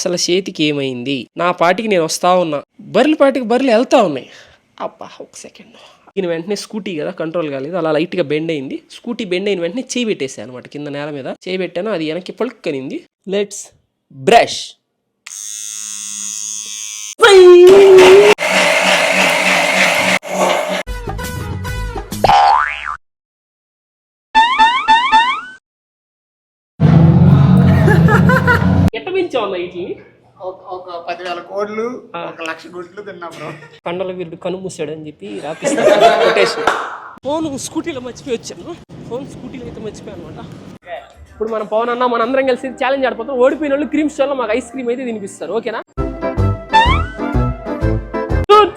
అసలు చేతికి ఏమైంది? నా పాటికి నేను వస్తా ఉన్నా, బర్రెల పాటికి బర్రెలు వెళ్తా ఉన్నాయి. అబ్బా ఒక సెకండ్. ఈయన వెంటనే స్కూటీ కదా కంట్రోల్ కాలేదు, అలా లైట్గా బెండ్ అయింది. స్కూటీ బెండ్ అయిన వెంటనే చేయి పెట్టేసాను అనమాట, కింద నేల మీద చేయి పెట్టాను, అది వెనక్కి పలుక్కనింది. Let's brush. ఎట్ట పెంచావు వీటిని? ఒక 10,000 కోడ్లు 1,00,000 గుడ్లు తిన్నా బ్రో. కండల వీరుడు కను మూసాడు అని చెప్పి రాపిస్తాను. ఫోన్ స్కూటీలో మర్చిపోయి వచ్చాను. ఫోన్ స్కూటీలో అయితే మర్చిపోయాను అనమాట. ఇప్పుడు మనం పవన్ అన్న మన అందరం కలిసి ఛాలెంజ్ ఆడిపోతాం. ఓడిపోయిన వాళ్ళు క్రీమ్ స్టోర్లో మాకు ఐస్ క్రీమ్ అయితే తినిపిస్తారు, ఓకేనా?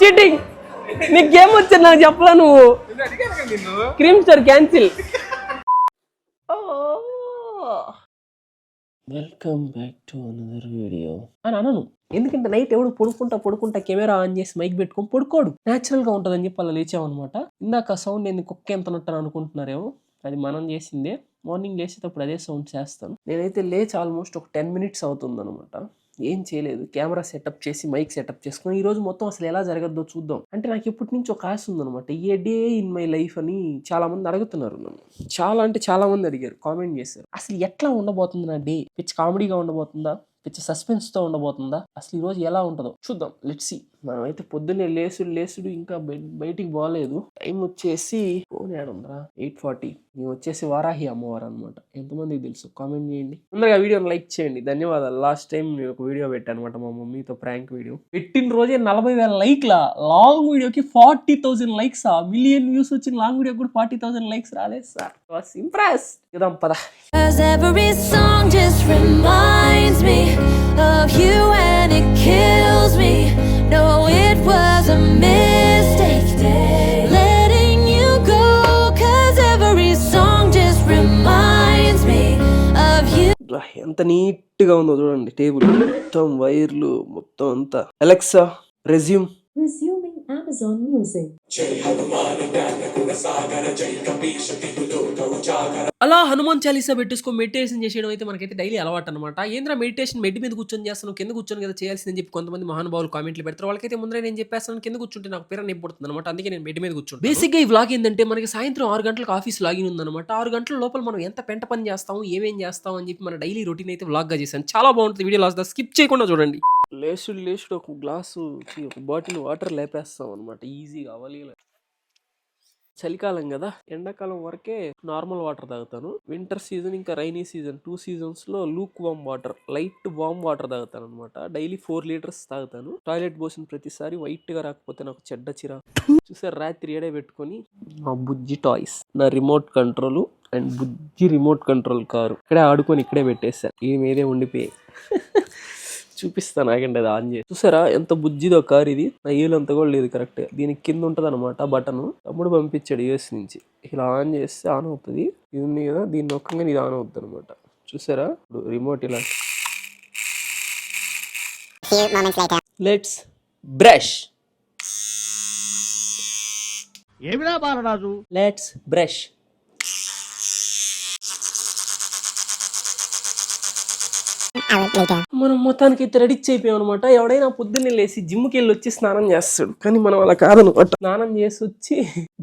చీటింగ్, నీకు గేమ్ వచ్చింది నాకు చెప్పలా నువ్వు. Cream store cancel. Welcome back to another video అని అనను, ఎందుకంటే నైట్ ఎవడు పడుకుంటా కెమెరా ఆన్ చేసి మైక్ పెట్టుకొని పడుకోడు. న్యాచురల్ గా ఉంటుందని చెప్పి అలా లేచామన్నమాట. ఇందాక సౌండ్ ఏంది కుక్క ఎంత నట్టని అనుకుంటున్నారేమో, అది మనం చేసిందే. మార్నింగ్ లేచేటప్పుడు అదే సౌండ్ చేస్తాను. నేనైతే లేచి ఆల్మోస్ట్ ఒక 10 minutes అవుతుంది అనమాట. ఏం చేయలేదు, కెమెరా సెటప్ చేసి మైక్ సెటప్ చేసుకుని ఈరోజు మొత్తం అసలు ఎలా జరగద్దో చూద్దాం. అంటే నాకు ఇప్పటి నుంచి ఒక ఆశ ఉందనమాట, ఏ డే ఇన్ మై లైఫ్ అని చాలా మంది అడుగుతున్నారు నన్ను. చాలా మంది అడిగారు, కామెంట్ చేశారు. అసలు ఎట్లా ఉండబోతుంది నా డే? పిచ్చి కామెడీగా ఉండబోతుందా, పిచ్చి సస్పెన్స్ తో ఉండబోతుందా, అసలు ఈ రోజు ఎలా ఉంటుందో చూద్దాం. Let's see. మనమైతే పొద్దున్నే లేసుడు ఇంకా బయటికి పోలేదు. టైం వచ్చేసి 8:40. మేము వచ్చేసి వారాహి అమ్మవారు అనమాట. ఎంతమందికి తెలుసు కామెంట్ చేయండి. ముందుగా వీడియోని లైక్ చేయండి, ధన్యవాదాలు. లాస్ట్ టైం నేను ఒక వీడియో పెట్టాను అనమాట, మా మమ్మీతో ప్రాంక్ వీడియో. పెట్టిన రోజే 40,000 లైక్లా. లాంగ్ వీడియోకి 40,000 లైక్స్. మిలియన్ వ్యూస్ వచ్చిన లాంగ్ వీడియో కూడా 40,000 లైక్స్ రాలేదు సార్. Was impress. ఇదాం పద. Every song just reminds me of you and it kills me. No, it was a mistake letting you go. 'Cause every song just reminds me of you. ఎంత neat గా ఉందో చూడండి, table మొత్తం వైర్లు మొత్తం అంతా. Alexa resume. Resuming Amazon Music. అలా హనుమాన్ చాలీసా పెట్టేసుకొని మెడిటేషన్ చేసేయడం అయితే మనకైతే డైలీ అలవాటు అనమాట. ఏంద్రా మెడిటేషన్ మెడ్ మీద కూర్చొని చేస్తాను, కింద కూర్చొని కదా చేయాల్సిందని చెప్పి కొంతమంది మహానుభావులు కామెంట్లు పెడతారు. వాళ్ళకైతే ముందరే నేను చెప్పేస్తాను, కింద కూర్చుంటే నాకు పేరు నిప్పుడుతుంది అనమాట. అందుకే నేను మెడ్ మీద కూర్చుంటాను. బేసిక్గా ఈ వ్లాగ్ ఏంటంటే, మనకి సాయంత్రం 6 గంటలకు ఆఫీస్ లాగిన్ ఉందన్నమాట. 6 గంటల లోపల మనం ఎంత పెంట పని చేస్తాము, ఏమేం చేస్తాం అని చెప్పి మన డైలీ రొటీన్ అయితే వ్లాగ్ గా చేశాను. చాలా బాగుంటుంది. వీడియో లాస్ట్ స్కిప్ చేయకుండా చూడండి. లేచుడు ఒక గ్లాసు ఒక బాటిల్ వాటర్ లేపేస్తాం అనమాట, ఈజీగా అవ్వాలి. చలికాలం కదా, ఎండాకాలం వరకే నార్మల్ వాటర్ తాగుతాను. వింటర్ సీజన్ ఇంకా రైనీ సీజన్ 2 సీజన్స్ లో Luke warm water, light warm water తాగుతాను అనమాట. డైలీ 4 liters తాగుతాను. టాయిలెట్ పోసిన ప్రతిసారి వైట్ గా రాకపోతే నాకు చెడ్డ చిరా. చూసారు, రాత్రి ఏడే పెట్టుకొని మా బుజ్జి టాయ్స్, నా remote control and Bujji remote control car ఇక్కడే ఆడుకొని ఇక్కడే పెట్టేశారు. ఈ మీదే ఉండిపోయి చూపిస్తాను, ఆగండి. అది ఆన్ చేసి చూసారా ఎంత బుజ్జిదో కార్ ఇది. నా ఏలంతా కూడా లేదు కరెక్ట్. దీనికి కింద ఉంటుంది అనమాట బటన్. తమ్ముడు పంపించాడు యూఎస్ నుంచి. ఇలా ఆన్ చేస్తే ఆన్ అవుతుంది. ఇది ఉంది కదా, దీన్ని నొక్కగానే ఇది ఆన్ అవుతుంది అనమాట. చూసారా, రిమోట్ ఇలా. Let's brush. ఏమిరా బాలరాజు, లెట్స్ బ్రష్. మనం మొత్తానికి అయితే రెడీ అయిపోయాం అనమాట. ఎవడైనా పొద్దున్నే లేసి జిమ్కి వెళ్ళి వచ్చి స్నానం చేస్తాడు, కానీ మనం అలా కాదనమాట. స్నానం చేసి వచ్చి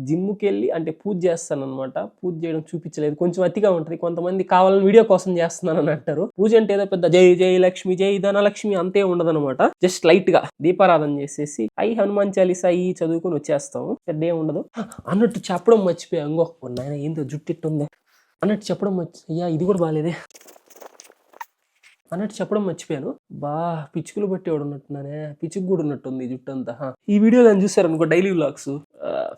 జిమ్కి వెళ్ళి అంటే పూజ చేస్తాను అనమాట. పూజ చేయడం చూపించలేదు, కొంచెం అతిగా ఉంటది. కొంతమంది కావాలని వీడియో కోసం చేస్తున్నాను అని అంటారు. పూజ అంటే ఏదో పెద్ద జై జై లక్ష్మి జై ధనలక్ష్మి అంతే ఉండదు అనమాట. జస్ట్ లైట్ గా దీపారాధన చేసేసి హనుమాన్ చాలీసా చదువుకొని వచ్చేస్తాం. పెద్ద ఏం ఉండదు అన్నట్టు చెప్పడం మర్చిపోయా. ఇంకో నాయన ఏందో జుట్టు ఇట్టుంది అన్నట్టు చెప్పడం అయ్యా ఇది కూడా బాగాలేదే అన్నట్టు చెప్పడం మర్చిపోయాను. పిచ్చుకులు బట్టి ఎవడు ఉన్నట్టున్నానే, పిచ్చుకు కూడా ఉన్నట్టుంది జుట్టు అంతా. ఈ వీడియో కానీ చూసారనుకో, డైలీ వ్లాగ్స్,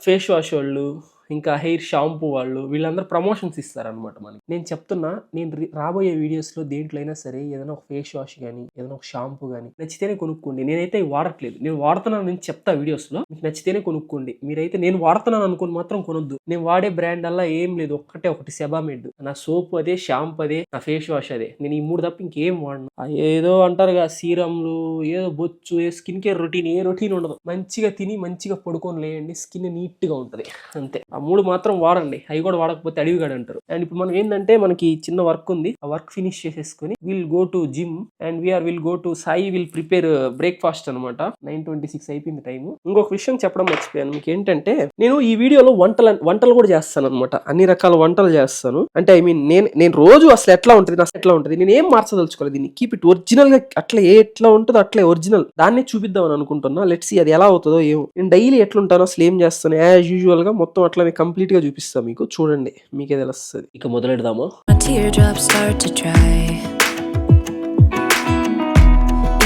ఫేస్ వాష్ వాళ్ళు ఇంకా హెయిర్ షాంపూ వాళ్ళు వీళ్ళందరూ ప్రమోషన్స్ ఇస్తారనమాట మనకి. నేను చెప్తున్నా, నేను రాబోయే వీడియోస్ లో దేంట్లో అయినా సరే ఏదైనా ఒక ఫేస్ వాష్ కానీ ఏదైనా ఒక షాంపూ కానీ నచ్చితేనే కొనుక్కోండి. నేనైతే వాడట్లేదు, నేను వాడుతున్నాను నేను చెప్తా వీడియోస్ లో. మీకు నచ్చితేనే కొనుక్కోండి. మీరైతే నేను వాడుతున్నాను అనుకుని మాత్రం కొనొద్దు. నేను వాడే బ్రాండ్ అలా ఏం లేదు, ఒకటి సెబామెడ్. నా సోప్ అదే, షాంపూ అదే, నా ఫేస్ వాష్ అదే. నేను ఈ 3 తప్ప ఇంకేం వాడను. ఏదో అంటారుగా సీరంలు, ఏదో బొచ్చు, ఏ స్కిన్ కేర్ రొటీన్, ఏ రొటీన్ ఉండదు. మంచిగా తిని మంచిగా పడుకొని లేయండి, స్కిన్ నీట్ గా ఉంటది అంతే. ఆ 3 మాత్రం వాడండి, అవి కూడా వాడకపోతే అడివిగాడు అంటారు. అండ్ ఇప్పుడు మనం ఏంటంటే మనకి చిన్న వర్క్ ఉంది, ఆ వర్క్ ఫినిష్ చేసేసుకుని will go to gym and will go to Sai will prepare breakfast అనమాట. 9:26 అయిపోయింది టైం. ఇంకొక విషయం చెప్పడం మర్చిపోయాను మీకు ఏంటంటే, నేను ఈ వీడియోలో వంటలు కూడా చేస్తాను అనమాట. అన్ని రకాల వంటలు చేస్తాను. అంటే ఐ మీన్ నేను రోజు అసలు ఎట్లా ఉంటుంది నేను ఏం మార్చదలుచుకోలేదు. దీన్ని కీప్ ఇట్ ఒరిజినల్ గా అట్లా ఎట్లా ఉంటుందో అట్లే ఒరిజినల్ దాన్ని చూపిద్దామని అనుకుంటున్నా. లెట్స్ సీ అది ఎలా అవుతుందో ఏమో. నేను డైలీ ఎట్లుంటానో అసలు ఏం చేస్తాను యాజ్ యూజువల్ గా మొత్తం అట్లా కంప్లీట్ గా చూపిస్తాను మీకు. చూడండి, మీకే తెలుస్తుంది. ఇక మొదలెడదాము. My teardrops start to dry,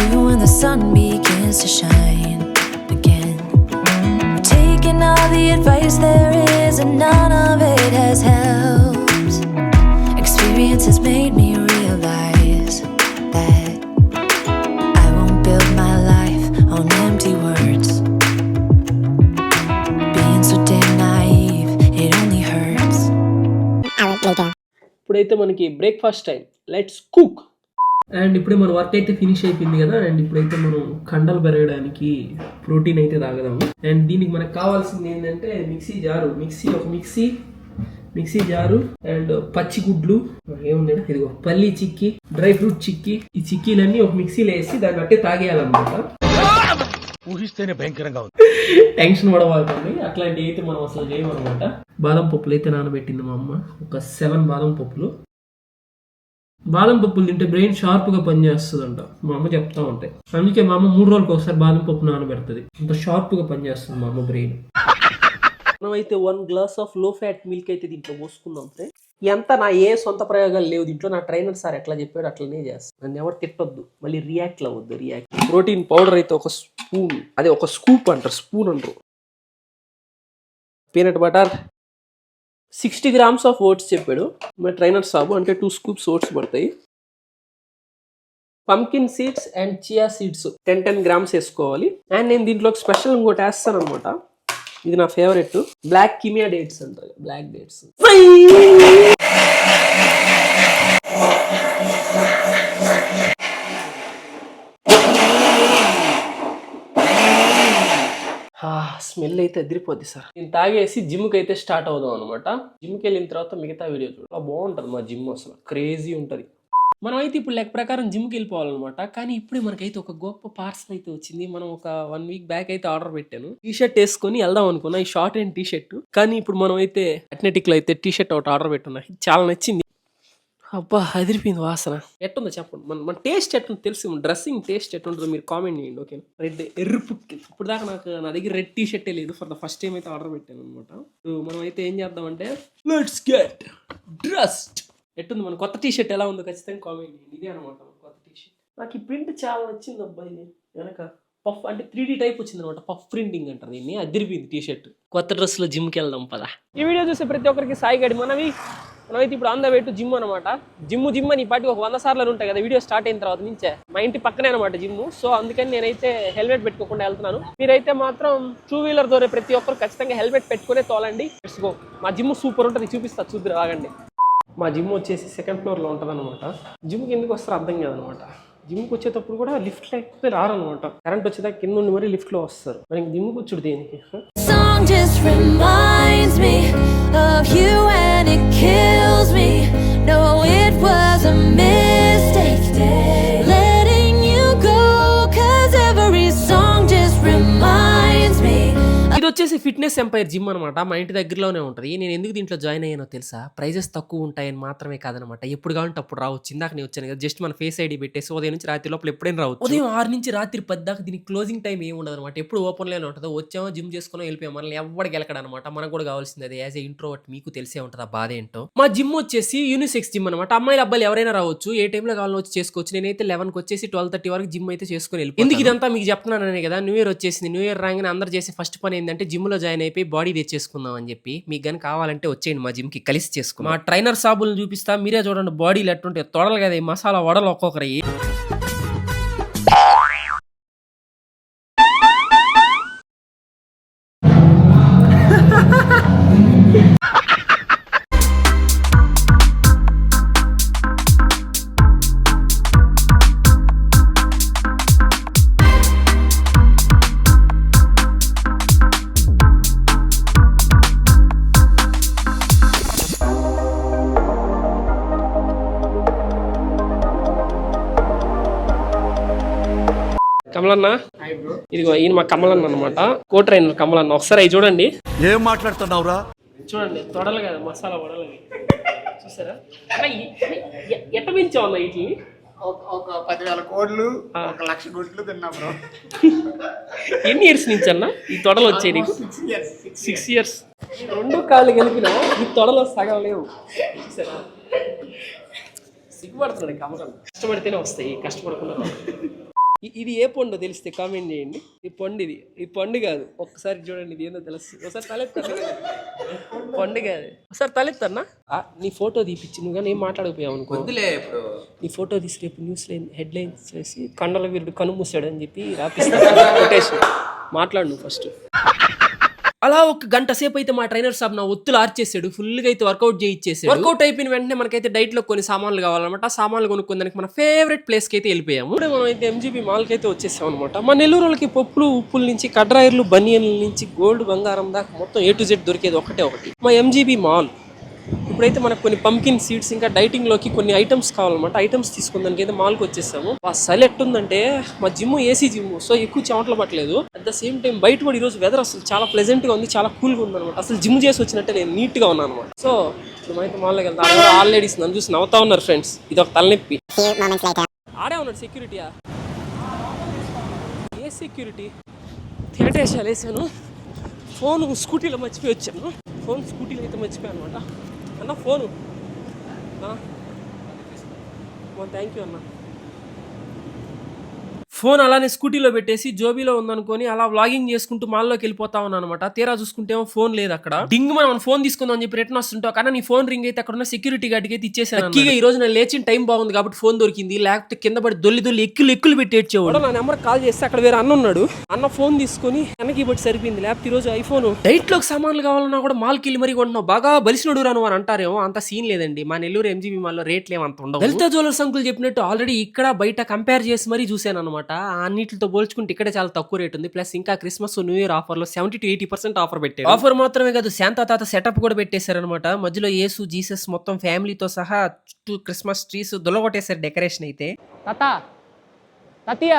even when the sun begins to shine again. Taking all the advice there is and none of it has helped. Experience has made me realize that I won't build my life on empty words. Being so damn naive, it only hurts. ఇప్పుడైతే మనకి breakfast time, let's cook. And ఇప్పుడే మన work అయితే finish అయిపోయింది కదా. And ఇప్పుడైతే మనం కండలు పెరగడానికి ప్రోటీన్ అయితే తాగదాము. అండ్ దీనికి మనకు కావాల్సింది ఏంటంటే మిక్సీ జారు అండ్ పచ్చి గుడ్లు, ఏముంది ఇదిగో పల్లి చిక్కీ, డ్రై ఫ్రూట్ చిక్కీ. ఈ చిక్కీలన్నీ ఒక మిక్సీలో వేసి దాన్ని బట్టి తాగేయాలన్నమాట. ఊహిస్తేనే భయంకరంగా ఉంది. టెన్షన్ పడవాలండి, అట్లాంటివి అయితే మనం అసలు చేయమన్నమాట. బాదం పప్పులు అయితే నానబెట్టింది మా అమ్మ, ఒక 7 బాదం పప్పులు. బాదం పప్పులు తింటే బ్రెయిన్ షార్ప్ గా పనిచేస్తుందంట మా అమ్మ చెప్తా ఉంటాయి. అందుకే మా అమ్మ 3 రోజులకు ఒకసారి బాదం పప్పు నానబెడుతుంది, అంత షార్ప్ గా పనిచేస్తుంది మా అమ్మ బ్రెయిన్. మనమైతే 1 గ్లాస్ ఆఫ్ లో ఫ్యాట్ మిల్క్ అయితే దీంట్లో పోసుకుందాం. ఎంత నా ఏ సొంత ప్రయోగాలు లేవు దీంట్లో. నా ట్రైనర్ సార్ ఎట్లా చెప్పాడు అట్లనే చేస్తాను. నన్ను ఎవరు తిట్టొద్దు, మళ్ళీ రియాక్ట్ అవ్వద్దు. ప్రోటీన్ పౌడర్ అయితే ఒక స్పూన్, అదే ఒక స్కూప్ అంటారు, స్పూన్ అంటారు. Peanut butter 60 grams of votes చెప్పాడు మా ట్రైనర్ సాబు, అంటే 2 స్కూప్స్ ఓట్స్ పడతాయి. Pumpkin seeds and chia seeds 10 grams వేసుకోవాలి. అండ్ నేను దీంట్లో స్పెషల్ ఇంకోటి వేస్తాను అనమాట, ఇది నా ఫేవరెట్, బ్లాక్ కిమియా డేట్స్ అంటారు, బ్లాక్ డేట్స్. స్మెల్ అయితే అదిరిపోద్ది సార్. నేను తాగేసి జిమ్కి అయితే స్టార్ట్ అవుదాం అనమాట. జిమ్కి వెళ్ళిన తర్వాత మిగతా వీడియో చూడ బాగుంటుంది మా జిమ్, అసలు క్రేజీ ఉంటుంది. మనం అయితే ఇప్పుడు లెక్క ప్రకారం జిమ్కి వెళ్ళిపోవాలన్నమాట. కానీ ఇప్పుడే మనకైతే ఒక గొప్ప పార్సల్ అయితే వచ్చింది. మనం ఒక 1 వీక్ బ్యాక్ అయితే ఆర్డర్ పెట్టాను. టీ షర్ట్ వేసుకొని వెళ్దాం అనుకున్నా, ఈ షార్ట్ అండ్ టీ షర్ట్. కానీ ఇప్పుడు మనం అయితే అథ్లెటిక్ లో అయితే టీ షర్ట్ ఒకటి ఆర్డర్ పెట్టున్నా, చాలా నచ్చింది. అబ్బా అదిరిపోయింది వాసన. ఎట్టుందో చెప్పండి, మన టేస్ట్ ఎట్టుందో తెలుసు, డ్రెస్సింగ్ టేస్ట్ ఎట్టుంటుందో మీరు కామెంట్ చేయండి. ఓకే, రెడ్ ఎర్రుపుక్కి ఇప్పుడు దాకా నా దగ్గర రెడ్ టీ షర్టే లేదు. ఫర్ ద ఫస్ట్ టైం అయితే ఆర్డర్ పెట్టాను అనమాట. మనం అయితే ఏం చేద్దామంటే లెట్స్ గెట్ డ్రెస్డ్. ఎట్టుంది మన కొత్త టీ షర్ట్, ఎలా ఉందో ఖచ్చితంగా కామెంట్ చేయండి. ఇదే అనమాట కొత్త టీ షర్ట్. నాకు ఈ ప్రింట్ చాలా నచ్చింది అబ్బాయి. వెనక పఫ్ అంటే 3D టైప్ వచ్చింది అనమాట, పఫ్ ప్రింటింగ్ అంటారు దీన్ని. అదిరిపోయింది టీ షర్ట్. కొత్త డ్రెస్లో జిమ్కి వెళ్దాం పదా. ఈ వీడియో చూసే ప్రతి ఒక్కరికి సాయి గడి మనమైతే ఇప్పుడు on the way to gym అనమాట. జిమ్ అని పాటి ఒక 100 సార్లు ఉంటాయి కదా వీడియో స్టార్ట్ అయిన తర్వాత నుంచే. మా ఇంటి పక్కనే అనమాట జిమ్. సో అందుకని నేనైతే హెల్మెట్ పెట్టుకోకుండా వెళ్తున్నాను. మీరైతే మాత్రం 2 వీలర్ దొరే ప్రతి ఒక్కరు ఖచ్చితంగా హెల్మెట్ పెట్టుకునే తోలండి. Let's go. మా జిమ్ సూపర్ ఉంటుంది, చూపిస్తా, చూద్దరు ఆగండి. మా జిమ్ వచ్చేసి 2nd ఫ్లోర్లో ఉంటుంది అనమాట. జిమ్కి ఎందుకు వస్తారో అర్థం కాదనమాట. జిమ్కి వచ్చేటప్పుడు కూడా లిఫ్ట్ లేకపోతే రారనమాట. కరెంట్ వచ్చేదాకా కింద ఉండి మరీ లిఫ్ట్లో వస్తారు. మరి ఇంక జిమ్కి వచ్చుడు దేనికి? Song just reminds me of you and it kills me. No, it was a mistake letting you go, 'cause every song just reminds me. ఇది వచ్చేసి ఫిట్నెస్ ఎంపైర్ జిమ్ అనమాట. మా ఇంటి దగ్గరలోనే ఉంటుంది. నేను ఎందుకు దీంట్లో జాయిన్ అయ్యానో తెలుసా? ప్రైజెస్ తక్కువ ఉంటాయని మాత్రమే కాదనమాట, ఎప్పుడు కావాలంటే అప్పుడు రావచ్చు. ఇందాక నేను వచ్చాను కదా, జస్ట్ మన ఫేస్ ఐడి పెట్టేసి ఉదయం నుంచి రాత్రి లోపల ఎప్పుడైనా రావచ్చు. ఉదయం 6 నుంచి రాత్రి 10 దాకా దీనికి క్లోజింగ్ టైం ఏమి ఉండదు అనమాట. ఎప్పుడు ఓపెన్లోనే ఉంటుంది. వచ్చామో జిమ్ చేసుకుని వెళ్ళిపోయాం, మనల్ని ఎవరికి వెళ్ళకడనమాట. మనకు కూడా కావాల్సింది అది. యాజ్ ఏ ఇంట్రోవర్ట్ మీకు తెలిసే ఉంటుంది ఆ బాధ ఏంటో. మా జిమ్ వచ్చేసి యూనిసెక్స్ జిమ్ అనమాట. అమ్మాయిలు అబ్బాయిలు ఎవరైనా రావచ్చు, ఏ టైంలో కావాలో వచ్చి చేసుకోవచ్చు. నేనైతే 11కి వచ్చేసి 12:30 వరకు జిమ్ అయితే చేసుకుని వెళ్ళిపోయాను. ఎందుకు ఇదంతా మీకు చెప్తున్నాననే కదా, న్యూ ఇయర్ వచ్చేసింది. న్యూ ఇయర్ రాగానే అందరు చేసే ఫస్ట్ పని ఏంటంటే జిమ్ లో జాయిన్ అయిపోయి బాడీ తెచ్చేసుకుందాం అని చెప్పి. మీకు కానీ కావాలంటే వచ్చేయండి మా జిమ్ కి, కలిసి చేసుకుందాం. మా ట్రైనర్ సాబులను చూపిస్తా, మీరే చూడండి బాడీలు ఎట్టుంటాయి. తొడలు కదా, మసాలా వడలు ఒక్కొక్కరి. కమలన్న, హాయ్ బ్రో. ఇదిగో ఈయన మా కమలన్న అనమాట, కో ట్రైనర్ కమలన్న. ఒకసారి అవి చూడండి, ఏం మాట్లాడుతున్నావురా? చూడండి తొడలు కదా, మసాలా వడలు చూసారా? ఎట్ట పెంచామన్నా వీటిని? ఒక 10,000 కోడ్లు 1,00,000 గుడ్లు తిన్నా బ్రో. ఎన్ని ఇయర్స్ నుంచి అన్న ఈ తొడలు వచ్చాయి నీకు? 6 years. 6 years. 2 కాళ్ళు కలిపినా ఈ తొడలో సగం లేవు చూసారా? సిగ్గుపడుతున్నాడు కమలం. కష్టపడితేనే వస్తాయి, కష్టపడకుండా. ఇది ఏ పండు తెలిస్తే కామెంట్ చేయండి. ఈ పండు, ఈ పండు కాదు. ఒక్కసారి చూడండి, ఇది ఏందో తెలుస్తుంది. ఒకసారి తలెత్తన్నా, పండు కాదు. ఒకసారి తలెత్తన్నా. నీ ఫోటో తీపిచ్చి నువ్వు కానీ ఏం మాట్లాడకపోయావు అనుకో, నీ ఫోటో తీసి రేపు న్యూస్ లైన్ హెడ్ లైన్స్ చేసి కండల వీరుడు కనుమూసాడు అని చెప్పి రాపిస్తా. మాట్లాడు నువ్వు ఫస్ట్. అలా ఒక గంట సేపు అయితే మా ట్రైనర్ సాబ్ నా ఒత్తులు ఆర్చేసాడు, ఫుల్గా అయితే వర్కౌట్ చేయించేసాడు. వర్కౌట్ అయిపోయిన వెంటనే మనకైతే డైట్ లో కొన్ని సామాన్లు కావాలన్నమాట. ఆ సామాన్లు కొనుక్కోదానికి మన ఫేవరెట్ ప్లేస్ కి అయితే వెళ్ళిపోయాము. ఇప్పుడు మనం అయితే MGB మాల్ కి అయితే వచ్చేసాం అనమాట. మా నెల్లూరు వాళ్ళకి పప్పులు ఉప్పుల నుంచి కడ్రాయర్లు బనియన్ల నుంచి గోల్డ్ బంగారం దాకా మొత్తం A to Z దొరికేది ఒకటి మా MGB మాల్. ఇప్పుడైతే మనకు కొన్ని పంకిన్ సీడ్స్ ఇంకా డైటింగ్ లోకి కొన్ని ఐటమ్స్ కావాలన్నమాట. ఐటమ్స్ తీసుకుందానికి అయితే మాల్కి వచ్చేసాము. అసలు ఎట్టుందంటే మా జిమ్ ఏసీ జిమ్, సో ఎక్కువ చెమటలు పట్టలేదు. అట్ ద సేమ్ టైం బయట కూడా ఈరోజు వెదర్ అసలు చాలా ప్లెజెంట్ గా ఉంది, చాలా కూల్ గా ఉంది అనమాట. అసలు జిమ్ చేసి వచ్చినట్టే నేను నీట్ గా ఉన్నాను అనమాట. సో మనమైతే మాల్లోకి వెళ్తాం. ఆల్ లేడీస్ నన్ను చూసి నవ్వుతా ఉన్నారు ఫ్రెండ్స్. ఇది ఒక తలనొప్పి. ఆడే ఉన్నాడు సెక్యూరిటీయా? ఏ సెక్యూరిటీ? థియేటర్షాలు వేసాను, ఫోన్ స్కూటీలో మర్చిపోయి వచ్చాను. ఫోన్ స్కూటీలో అయితే మర్చిపోయాను అనమాట. అన్న ఫోను థ్యాంక్ యూ అన్న. ఫోన్ అలానే స్కూటీలో పెట్టేసి జోబీలో ఉందనుకొని అలా వ్లాగింగ్ చేసుకుంటూ మాల్లోకి వెళ్ళిపోతా ఉన్నాను అనమాట. తీరా చూసుకుంటే ఫోన్ లేదు అక్కడ. డింగ్ మనం ఫోన్ తీసుకుందాం అని చెప్పి రిటర్న్ వస్తుంటావు, కానీ నీ ఫోన్ రింగ్ అయితే అక్కడ ఉన్న సెక్యూరిటీ గార్డ్కి అయితే ఇచ్చేసాను. ఈ రోజు నేను లేచిన టైం బాగుంది కాబట్టి ఫోన్ దొరికింది, లేకపోతే కింద పడి దొల్లి ఎక్కులు పెట్టేచ్చేవాడు. నా నెంబర్ కాల్ చేస్తే అక్కడ వేరే అన్న ఉన్నాడు, అన్న ఫోన్ తీసుకొని వెనక్కి బట్టి సరిపోయింది. లేకపోతే ఈ రోజు ఐఫోన్ డైట్ లోకి సామాన్లు కావాలన్నా కూడా మాల్కి వెళ్ళి మరీ కొంటున్నావు. బాగా బలిసినడు రాను అని అంటారేమో, అంత సీన్ లేదండి. మా నెల్లూరు MGB మాల్లో రేట్లు ఏమంత ఉండవు. లలిత జ్యువెలర్స్ అంకుల్ చెప్పినట్టు ఆల్రెడీ ఇక్కడ బయట కంపేర్ చేసి మరీ చూసాను అనమాట. అన్నిటితో పోల్చుకుంటే ఇక్కడ చాలా తక్కువ రేట్ ఉంది. ప్లస్ ఇంకా క్రిస్మస్ న్యూ ఇయర్ ఆఫర్ లో 70 to 80% ఆఫర్ పెట్టారు. ఆఫర్ మాత్రమే కాదు, శాంతా తాత సెటప్ కూడా పెట్టేశారు అనమాట. మధ్యలో యేసు జీసస్ మొత్తం ఫ్యామిలీతో సహా చుట్టూ క్రిస్మస్ ట్రీస్ దొలగొట్టేశారు డెకరేషన్ అయితే. తాతయ్య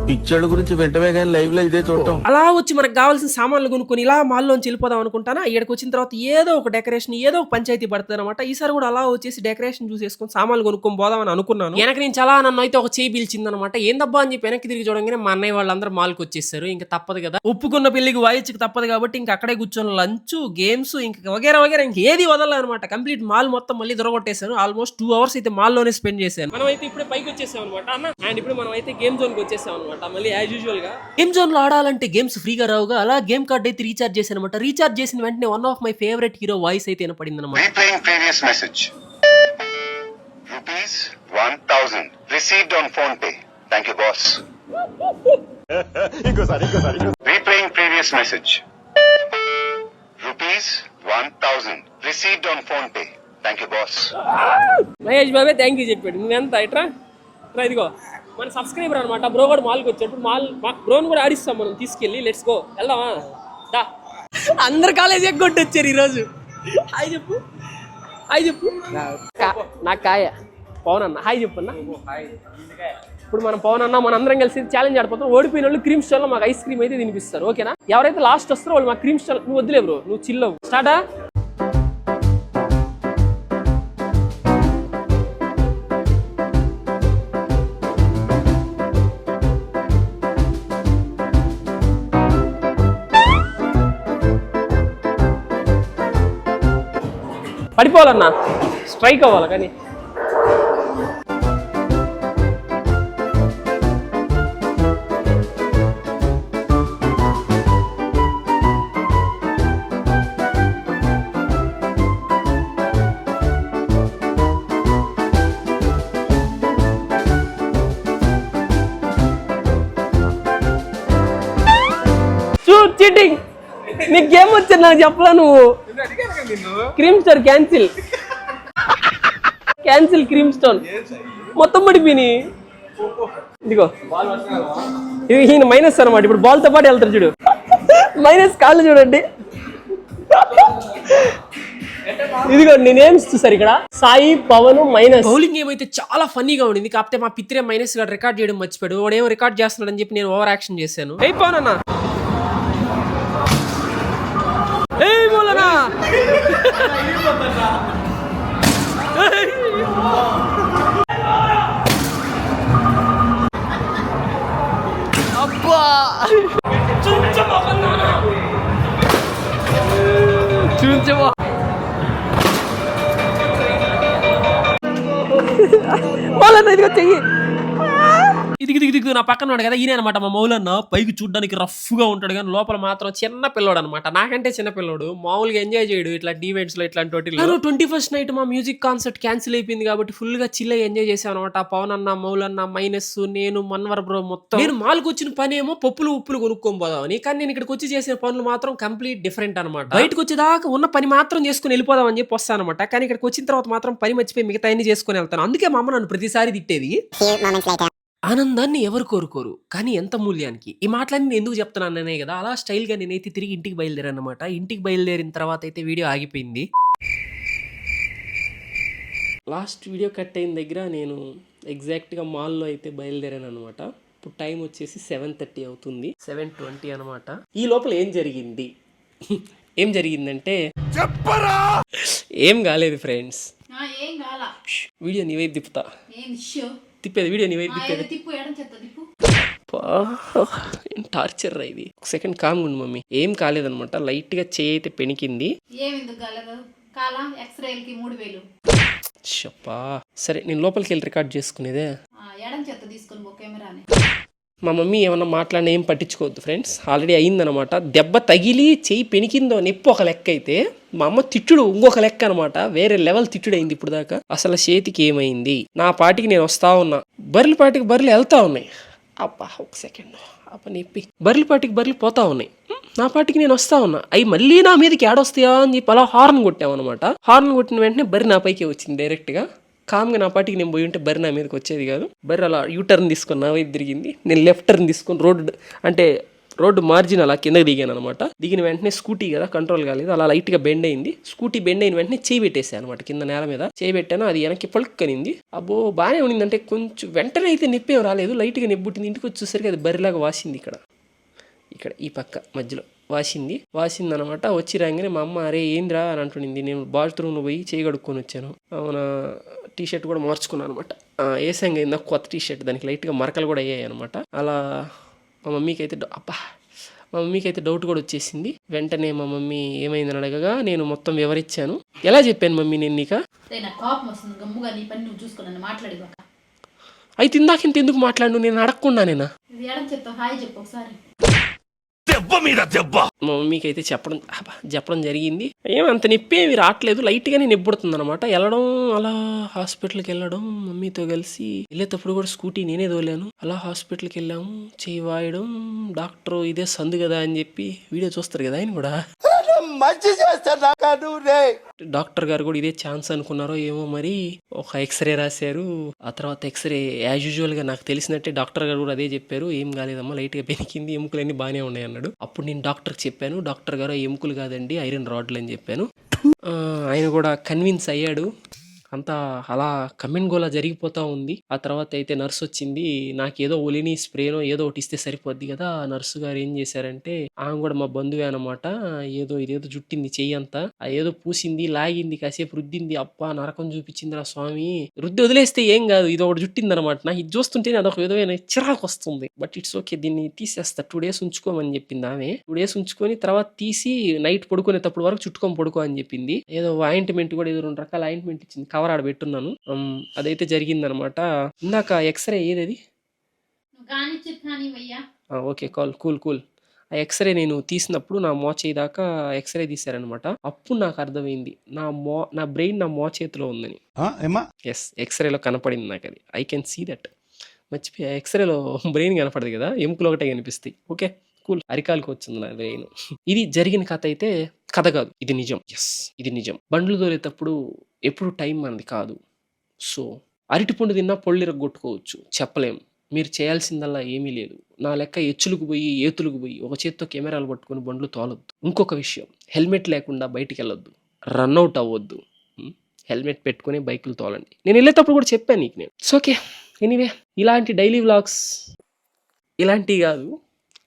పిక్చర్ల గురించి వెంటనే కానీ లైవ్ లో ఇదే చూడటం. అలా వచ్చి మనకు కావాల్సిన సామాన్లు కొనుక్కొని ఇలా మాల్లోంచి వెళ్ళిపోదాం అనుకుంటానా. ఇక్కడికి వచ్చిన తర్వాత ఏదో ఒక డెకరేషన్, ఏదో ఒక పంచాయతీ పడుతుంది అనమాట. ఈసారి కూడా అలా వచ్చేసి డెకరేషన్ చూసేసుకొని సామాన్లు కొనుక్కొని పోదామని అనుకున్నాను. వెనక నుంచి అలా నన్ను అయితే ఒక చేయి పిలిచింది అనమాట. ఏందబ్బా అని చెప్పి వెనక్కి తిరిగి చూడగానే మా అన్నయ్య వాళ్ళందరూ మాల్కి వచ్చేసారు. ఇంకా తప్పదు కదా, ఒప్పుకున్న పెళ్లికి వాయిచ్కి తప్పదు కాబట్టి ఇంకా అక్కడే కూర్చొని లంచ్, గేమ్స్, ఇంకా వగేరా ఇంక ఏది వదలనమాట. కంప్లీట్ మాల్ మొత్తం మళ్ళీ దొరగొట్టేశాను. ఆల్మోస్ట్ 2 hours అయితే మాల్లోనే స్పెండ్ చేశాను. మనం అయితే ఇప్పుడే పైకి వచ్చేసాం అనమాట అన్న. అండ్ ఇప్పుడు మనం అయితే గేమ్ జోన్కి వచ్చేసాం అనమాట. మళ్ళీ యాజ్ యూజువల్ గా గేమ్ జోన్ లో ఆడాలంటే గేమ్స్ ఫ్రీగా రావుగా, అలా గేమ్ కార్డ్ అయితే రీఛార్జ్ చేశాను అనమాట. రీఛార్జ్ చేసిన వెంటనే one of my favourite hero voice అయితే వినపడింది అనమాట. Replaying previous message. Rupees 1000 received on phone pay. Thank you, boss. Replaying previous message. Rupees 1000 received on phone pay. Thank you, boss. Mahesh బాబే thank you చెప్పాడు. నువ్వెంత ఇట్రా ఇదిగో మన సబ్స్క్రైబర్ అనమాట. బ్రో కూడా మాల్కి వచ్చాడు. బ్రోని కూడా ఆడిస్తాం మనం తీసుకెళ్ళి. లెట్స్ గో, వెళ్దామా? దా, అందరు కాలేజ్ ఎగ్గొట్టి వచ్చారు ఈరోజు. హాయ్ చెప్పు, హాయ్ చెప్పు. నా కాయ పవన్ అన్న, హాయ్ చెప్పు అన్న. ఇప్పుడు మనం పవన్ అన్న మన అందరం కలిసి ఛాలెంజ్ ఆడిపోతాం. ఓడిపోయిన వాళ్ళు క్రీమ్ స్టాల్లో మాకు ఐస్ క్రీమ్ అయితే తినిపిస్తారు, ఓకేనా? ఎవరైతే లాస్ట్ వస్తారో వాళ్ళు మా క్రీమ్ స్టాల్. నువ్వు వద్దులే బ్రో, నువ్వు చిల్లవు. స్టార్టా? పడిపోవాలన్నా, స్ట్రైక్ అవ్వాలి కానీ. చీటింగ్, నీకు గేమ్ వచ్చింది నాకు చెప్పలా నువ్వు. Cream stone cancel cream stone మొత్తం పడిపోయినాయి. ఇదిగో ఈయన మైనస్ అనమాట. ఇప్పుడు బాల్ తో పాటు వెళ్తారు చూడు. మైనస్ కాళ్ళు చూడండి. ఇదిగో నేనేమ్స్ చూసారు ఇక్కడ సాయి పవన్ మైనస్. బౌలింగ్ ఏమైతే చాలా ఫన్నీగా ఉండింది. కాకపోతే మా పిత్రే మైనస్ గా రికార్డ్ చేయడం మర్చిపోయాడు. వాడేమో రికార్డ్ చేస్తున్నాడు అని చెప్పి నేను ఓవర్ యాక్షన్ చేశాను. ఏ పవనన్నా ఏ మూలనా అబ్బా చూంచమా మౌలన్న ఇదిగో చెయ్యి. ఇది నా పక్కన ఉన్నాడు కదా ఈయన అనమాట మా మౌలన్న. పైకి చూడడానికి రఫ్ గా ఉంటాడు కానీ లోపల మాత్రం చిన్న పిల్లోడు అనమాట. నాకంటే చిన్న పిల్లోడు. మామూలుగా ఎంజాయ్ చేయడు ఇట్లాంటి ఈవెంట్స్ లో ఇట్లాంటి వాటిలో. 21st నైట్ మా మ్యూజిక్ కాన్సర్ట్ క్యాన్సిల్ అయిపోయింది కాబట్టి ఫుల్ గా చిల్ అయ్యి ఎంజాయ్ చేశాను అనమాట. పవన్ అన్న, మౌలన్న, మైనస్, నేను, మన్వర్ బ్రో మొత్తం. నేను మాల్కి వచ్చిన పని ఏమో పప్పులు ఉప్పులు కొనుక్కొని పోదామని, కానీ నేను ఇక్కడికి వచ్చి చేసిన పనులు మాత్రం కంప్లీట్ డిఫరెంట్ అనమాట. బయటకు వచ్చేదాకా ఉన్న పని మాత్రం చేసుకుని వెళ్ళిపోదామని చెప్పి వస్తాను అనమాట. కానీ ఇక్కడికి వచ్చిన తర్వాత మాత్రం పని మర్చిపోయి మిగతా అన్ని చేసుకుని వెళ్తాను. అందుకే మా అమ్మ నన్ను ప్రతిసారి తిట్టేది. ఆనందాన్ని ఎవరు కోరుకోరు, కానీ ఎంత మూల్యానికి. ఈ మాటలన్నీ నేను ఎందుకు చెప్తున్నాననే కదా. అలా స్టైల్ గా నేనైతే తిరిగి ఇంటికి బయలుదేరాను అనమాట. ఇంటికి బయలుదేరిన తర్వాత అయితే వీడియో ఆగిపోయింది. లాస్ట్ వీడియో కట్ అయిన దగ్గర నేను ఎగ్జాక్ట్గా మాల్లో అయితే బయలుదేరాను అనమాట. ఇప్పుడు టైం వచ్చేసి 7:30 అవుతుంది. 7:20 అనమాట. ఈ లోపల ఏం జరిగింది ఏం జరిగిందంటే చెప్పరా. ఏం కాలేదు ఫ్రెండ్స్. వీడియో నీ వైపు తిప్పుతా. తిప్పేది వీడియో నీ వైపు తిప్పేది. టార్చర్ రా ఇది. ఒక సెకండ్ కామ్ ఉండు మమ్మీ. ఏం కాలేదనమాట. లైట్ గా చేయి అయితే పెనికింది. షప్పా సరే నేను లోపలికి వెళ్ళి రికార్డ్ చేసుకునేదే. మా మమ్మీ ఏమన్నా మాట్లాడినా ఏం పట్టించుకోవద్దు ఫ్రెండ్స్. ఆల్రెడీ అయిందనమాట. దెబ్బ తగిలి చెయ్యి పెనికిందో నొప్పి ఒక లెక్క అయితే, మా అమ్మ తిట్టుడు ఇంకొక లెక్క అనమాట. వేరే లెవెల్ తిట్టుడు అయింది ఇప్పుడు దాకా. అసలు చేతికి ఏమైంది? నా పాటికి నేను వస్తా ఉన్నా. బర్రెల పాటికి బర్రెలు వెళ్తా ఉన్నాయి. అబ్బా ఒక సెకండ్ అప్ప నొప్పి. బర్రెల పాటికి బర్రెలు పోతా ఉన్నాయి. నా పాటికి నేను వస్తా ఉన్నా. అవి మళ్ళీ నా మీదకి ఏడొస్తాయా అని చెప్పి అలా హార్న్ కొట్టామన్నమాట. హార్న్ కొట్టిన వెంటనే బర్రె నా పైకి వచ్చింది డైరెక్ట్ గా. కామ్గా నా పాటికి నేను పోయి ఉంటే బర్రె నా మీదకి వచ్చేది కాదు. బర్రె అలా యూటర్న్ తీసుకొని నా వైపు తిరిగింది. నేను లెఫ్ట్ టర్న్ తీసుకొని రోడ్డు మార్జిన్ అలా కిందకి దిగాను అనమాట. దిగిన వెంటనే స్కూటీ కదా కంట్రోల్ కాలేదు. అలా లైట్గా బెండ్ అయింది. స్కూటీ బెండ్ అయిన వెంటనే చేయి పెట్టేసాను అనమాట. కింద నేల మీద చేయి పెట్టాను. అది వెనక్కి పలుక్కనింది. అబ్బో బాగానే ఉండింది. అంటే కొంచెం వెంటనే అయితే నొప్పి ఏం రాలేదు. లైట్గా నెబ్బుట్టింది. ఇంటికి వచ్చేసరికి అది బర్రెలాగా వాసింది. ఇక్కడ ఈ పక్క మధ్యలో వాసింది అనమాట. వచ్చి రాగానే మా అమ్మ అరే ఏంద్రా అని అంటునింది. నేను బాత్రూమ్లో పోయి చేయి కడుక్కొని వచ్చాను. అవునా టీషర్ట్ కూడా మార్చుకున్నాను అనమాట. వేసాంగా అయిందా కొత్త టీషర్ట్. దానికి లైట్గా మరకలు కూడా అయ్యాయి అనమాట. అలా మా మమ్మీకి అయితే డౌట్ కూడా వచ్చేసింది. వెంటనే మా మమ్మీ ఏమైందని అడగగా నేను మొత్తం వివరించాను. ఎలా చెప్పాను మమ్మీ నేను నీక? అయితే ఇందాకింత ఎందుకు మాట్లాడు? నేను అడగకుండా నేనా? మా మమ్మీకి అయితే చెప్పడం జరిగింది. ఏమంత నొప్పి ఏమి రావట్లేదు. లైట్గానే నెబ్బుడుతుంది అనమాట. వెళ్ళడం అలా హాస్పిటల్కి వెళ్ళడం మమ్మీతో కలిసి వెళ్ళేటప్పుడు కూడా స్కూటీ నేనే తోలాను. అలా హాస్పిటల్కి వెళ్ళాము. చేయి వాయడం డాక్టర్ ఇదే సందు కదా అని చెప్పి వీడియో చూస్తారు కదా ఆయన కూడా. డాక్టర్ గారు కూడా ఇదే ఛాన్స్ అనుకున్నారో ఏమో మరి. ఒక ఎక్స్రే రాశారు. ఆ తర్వాత ఎక్స్రే యాజ్ యూజువల్ గా నాకు తెలిసినట్టే డాక్టర్ గారు కూడా అదే చెప్పారు. ఏం కాలేదమ్మా లైట్ గా పెనికింది, ఎముకలన్నీ బాగానే ఉన్నాయి అన్నాడు. అప్పుడు నేను డాక్టర్కి చెప్పాను. డాక్టర్ గారు ఎముకలు కాదండి ఐరన్ రాడ్లు అని చెప్పాను. ఆయన కూడా కన్విన్స్ అయ్యాడు. అంతా అలా కమెంగోలా జరిగిపోతూ ఉంది. ఆ తర్వాత అయితే నర్సు వచ్చింది. నాకేదో ఒలిని స్ప్రేనో ఏదో ఒకటి ఇస్తే సరిపోద్ది కదా. నర్సు గారు ఏం చేశారంటే ఆమె కూడా మా బంధువే అనమాట. ఇదేదో జుట్టింది చెయ్యి అంతా. ఏదో పూసింది, లాగింది, కాసేపు రుద్దింది. అప్ప నరకం చూపించింది రా స్వామి. రుద్ది వదిలేస్తే ఏం కాదు, ఇది ఒకటి జుట్టింది అనమాట. నాకు ఇది చూస్తుంటే అదొక విధమైన చిరాకు వస్తుంది. బట్ ఇట్స్ ఓకే, దీన్ని తీసేస్తా. 2 days ఉంచుకోమని చెప్పింది ఆమె. 2 days ఉంచుకొని తర్వాత తీసి నైట్ పడుకునేటప్పుడు వరకు చుట్టుకొని పడుకో అని చెప్పింది. ఏదో ఆయింట్మెంట్ కూడా ఏదో 2 రకాల ఆయింట్మెంట్ ఇచ్చింది. కవర్ ఆడ పెట్టున్నాను. అదైతే జరిగిందనమాట. ఇందాక ఎక్స్రే ఏది? Okay cool. ఆ ఎక్స్రే నేను తీసినప్పుడు నా మోచేయి దాకా ఎక్స్రే తీశారనమాట. అప్పుడు నాకు అర్థమైంది నా బ్రెయిన్ నా మోచేతిలో ఉందని. ఎస్, ఎక్స్రేలో కనపడింది నాకు అది. I can see that. మర్చిపోయా, ఎక్స్రేలో బ్రెయిన్ కనపడదు కదా, ఎముకలు ఒకటే కనిపిస్తాయి. Okay cool. అరికాలకు వచ్చింది నా బ్రెయిన్. ఇది జరిగిన కథ కాదు, ఇది నిజం. ఎస్, ఇది నిజం. బండ్లు దోలేటప్పుడు ఎప్పుడు టైం మనది కాదు. సో అరటిపండు తిన్నా పొళ్ళిరగొట్టుకోవచ్చు, చెప్పలేం. మీరు చేయాల్సిందల్లా ఏమీ లేదు. నా లెక్క ఎచ్చులకు పోయి ఏతులకు పోయి ఒక చేత్తో కెమెరాలు పట్టుకొని బండ్లు తోలొద్దు. ఇంకొక విషయం, హెల్మెట్ లేకుండా బయటికి వెళ్ళొద్దు. రన్అట్ అవ్వద్దు. హెల్మెట్ పెట్టుకుని బైకులు తోలండి. నేను వెళ్ళేటప్పుడు కూడా చెప్పాను నీకు నేను. సో ఓకే, ఎనీవే ఇలాంటి డైలీ వ్లాగ్స్, ఇలాంటివి కాదు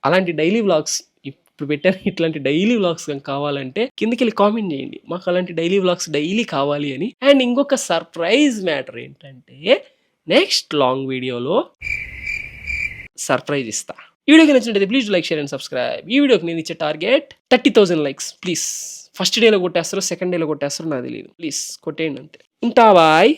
అలాంటి డైలీ వ్లాగ్స్ ఇప్పుడు పెట్టాను. ఇట్లాంటి డైలీ వ్లాగ్స్ కావాలంటే కిందకి వెళ్ళి కామెంట్ చేయండి, మాకు అలాంటి డైలీ వ్లాగ్స్ డైలీ కావాలి అని. అండ్ ఇంకొక సర్ప్రైజ్ మ్యాటర్ ఏంటంటే నెక్స్ట్ లాంగ్ వీడియోలో సర్ప్రైజ్ ఇస్తా. ఈ వీడియోకి నచ్చినట్లయితే please like, share and subscribe. ఈ వీడియోకి నేను ఇచ్చే టార్గెట్ 30,000 లైక్స్. ప్లీజ్ ఫస్ట్ డేలో కొట్టేస్తారో సెకండ్ డేలో కొట్టేస్తారో నాకు తెలియదు. ప్లీజ్ కొట్టేయండి అంతే. ఉంటా బాయ్.